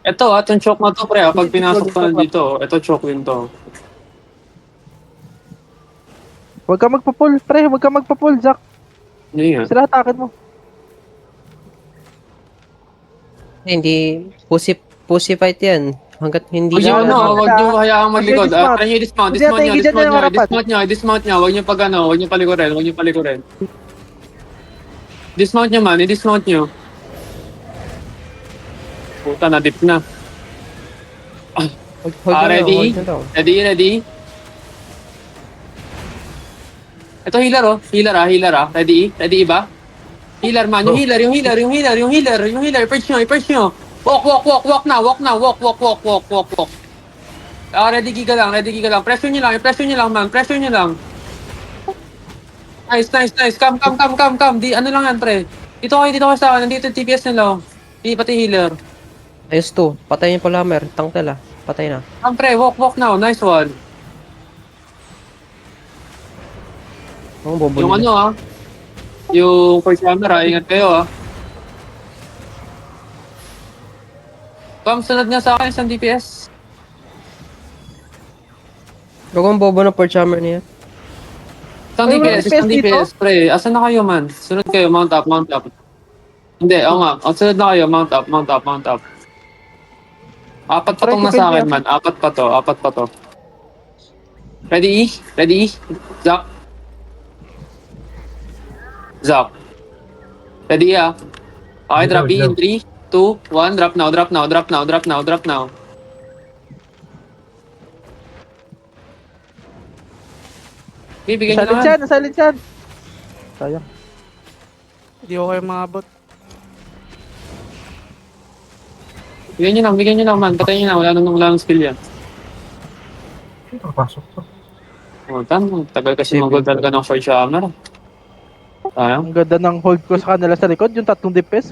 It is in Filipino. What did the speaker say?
Ito itong choke na to pre pag pinasok ko na dito, ito choke din to. Huwag ka magpa-pull, pre. Huwag ka magpa-pull, Zack. Hindi nga. Sila atakin mo. Hindi, pussy fight yan. Hanggat hindi Huwag siya... huwag niyo hayaang maglikod. Mag-dismount. Try niyo i-dismount, Hindi dismount natin niyo, engage dismount yan niyo, yung harapan. dismount niyo, dismount niyo. Huwag niyo pag huwag niyo palikurin, huwag niyo palikurin. Dismount niyo man, i-dismount niyo. Puta na dip na. Hold na lang, Ready? hold na lang. Ready? Ito healer Ready? Ready ba? Healer man, yung healer. Perch nyo. Walk now. Ready giga lang. Pressure nyo lang, man. Pressure nyo lang. Nice. Come. Di, ano lang yan, pre. Dito kayo sa akin. Nandito yung TPS nila. Di, pati healer. Ayos to. Patayin po Hammer. Tangtel ah. Patay na. Come, pre. Walk now. Nice one. Ang bobo Yung nila. yung first camera, ingat kayo Come, sunod nga sa akin sa DPS. Huwag ang bobo ng Perch Hammer niya. Isang Ay, walang DPS, space dito? pre. Asan na kayo, man? Sunod kayo, mount up. Hindi, oo nga. Sunod na kayo, mount up. Apat pa tong nasa akin, man. Apat pa to. Ready? Zach. Ready, Okay, drop in 3, 2, 1. Drop now. Okay, bigyan nyo naman. Silent yan. Sayang. Hindi ko kayo maabot. Bigyan nyo lang, man. Patayin nyo na. Wala nang skill yan. Papasok to. Tagal kasi mag-hold talaga ng first hammer. Sayang. Ang ganda ng hold ko sa kanila sa likod. Yung tatlong DPS.